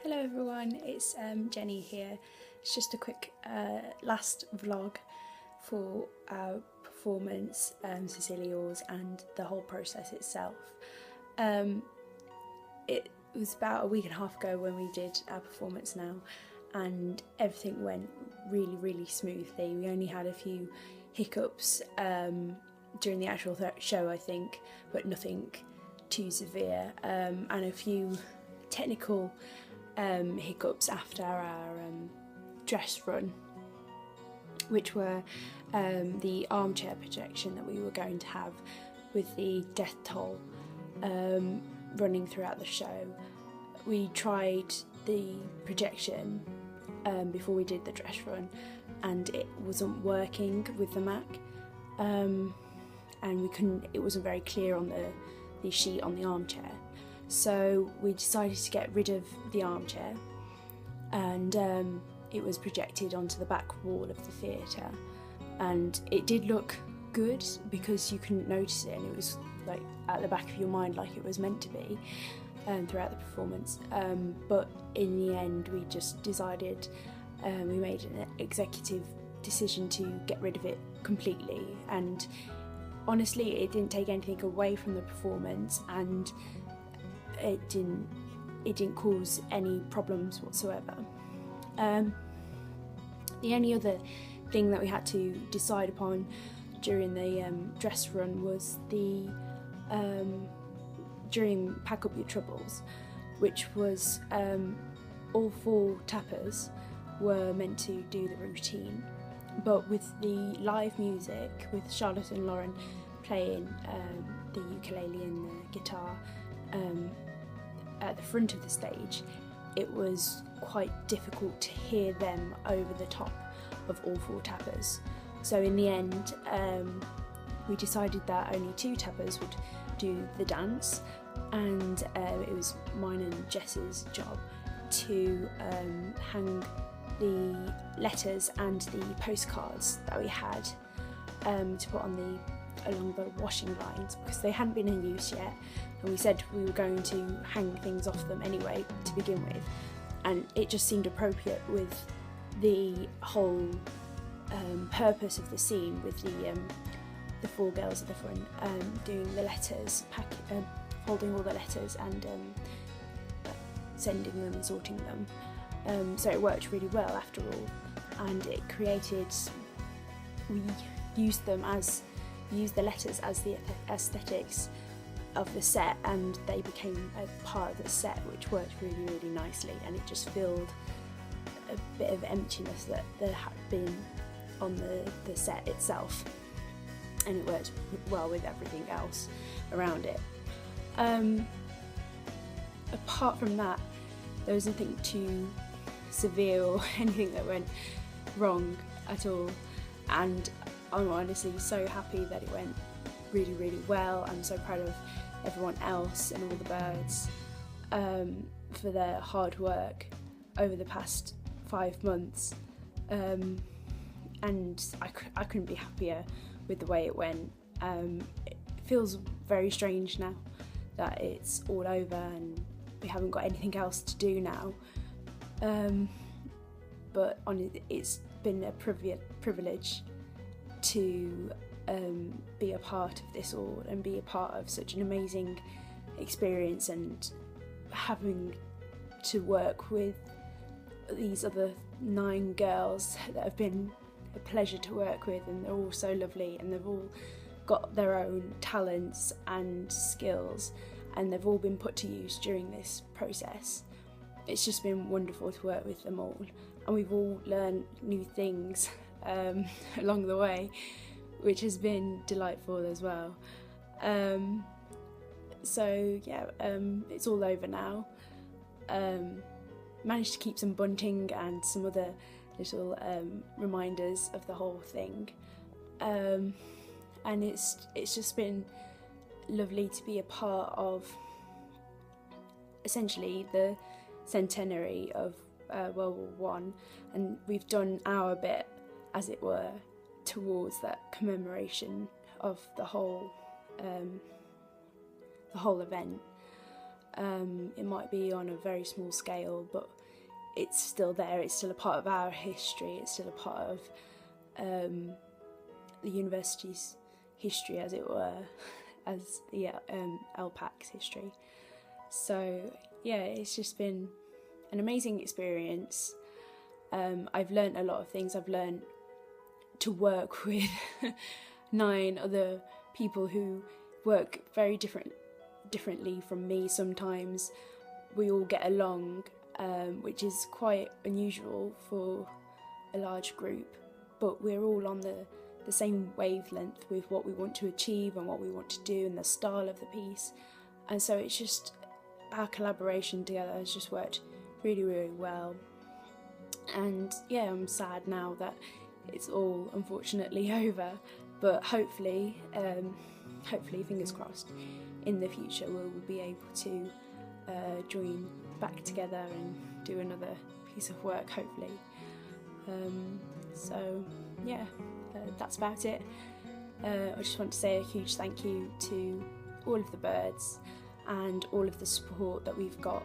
Hello everyone, it's Jenny here. It's just a quick last vlog for our performance, Cecilia's, and the whole process itself. It was about a week and a half ago when we did our performance now, and everything went really smoothly. We only had a few hiccups during the actual show, I think, but nothing too severe, and a few technical hiccups after our dress run, which were the armchair projection that we were going to have with the death toll running throughout the show. We tried the projection before we did the dress run, and it wasn't working with the Mac, and it wasn't very clear on the sheet on the armchair. So we decided to get rid of the armchair, and it was projected onto the back wall of the theatre, and it did look good because you couldn't notice it, and it was like at the back of your mind like it was meant to be throughout the performance, but in the end we just decided, we made an executive decision to get rid of it completely, and honestly it didn't take anything away from the performance, and it didn't cause any problems whatsoever. The only other thing that we had to decide upon during the dress run was the during Pack Up Your Troubles, which was all 4 tappers were meant to do the routine, but with the live music, with Charlotte and Lauren playing the ukulele and the guitar at the front of the stage, it was quite difficult to hear them over the top of all 4 tappers. So in the end, we decided that only 2 tappers would do the dance, and it was mine and Jess's job to hang the letters and the postcards that we had to put on along the washing lines, because they hadn't been in use yet, and we said we were going to hang things off them anyway to begin with, and it just seemed appropriate with the whole purpose of the scene, with the 4 girls at the front doing the letters, holding all the letters and sending them and sorting them, so it worked really well after all, and it created, we used the letters as the aesthetics of the set, and they became a part of the set, which worked really nicely, and it just filled a bit of emptiness that there had been on the set itself, and it worked well with everything else around it. Apart from that, there was nothing too severe or anything that went wrong at all, and I'm honestly so happy that it went really well. I'm so proud of everyone else and all the birds for their hard work over the past 5 months, and I couldn't be happier with the way it went. It feels very strange now that it's all over and we haven't got anything else to do now, but it's been a privilege to be a part of this all and be a part of such an amazing experience, and having to work with these other 9 girls that have been a pleasure to work with, and they're all so lovely, and they've all got their own talents and skills, and they've all been put to use during this process. It's just been wonderful to work with them all, and we've all learned new things along the way, which has been delightful as well. So yeah, it's all over now. Managed to keep some bunting and some other little reminders of the whole thing, and it's just been lovely to be a part of essentially the centenary of World War I, and we've done our bit, as it were, towards that commemoration of the whole event. It might be on a very small scale, but it's still there, it's still a part of our history, it's still a part of the university's history, as it were, as the LPAC's history. So yeah, it's just been an amazing experience. I've learned a lot of things. I've learned to work with 9 other people who work very differently from me. Sometimes we all get along, which is quite unusual for a large group, but we're all on the same wavelength with what we want to achieve and what we want to do and the style of the piece. And so it's just, our collaboration together has just worked really, really well. And yeah, I'm sad now that it's all unfortunately over, but hopefully, fingers crossed, in the future we'll be able to join back together and do another piece of work, hopefully. So yeah, that's about it. I just want to say a huge thank you to all of the birds and all of the support that we've got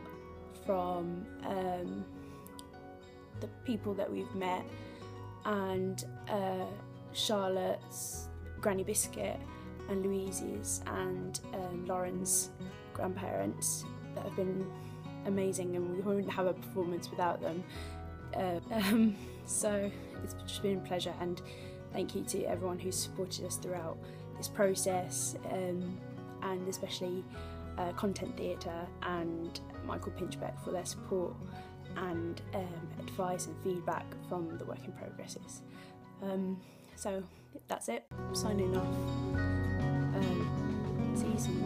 from the people that we've met, and Charlotte's, Granny Biscuit and Louise's and Lauren's grandparents that have been amazing, and we wouldn't have a performance without them. So it's just been a pleasure, and thank you to everyone who's supported us throughout this process, and especially Content Theatre and Michael Pinchbeck for their support and advice and feedback from the work in progresses. So that's it. I'm signing off. See you soon.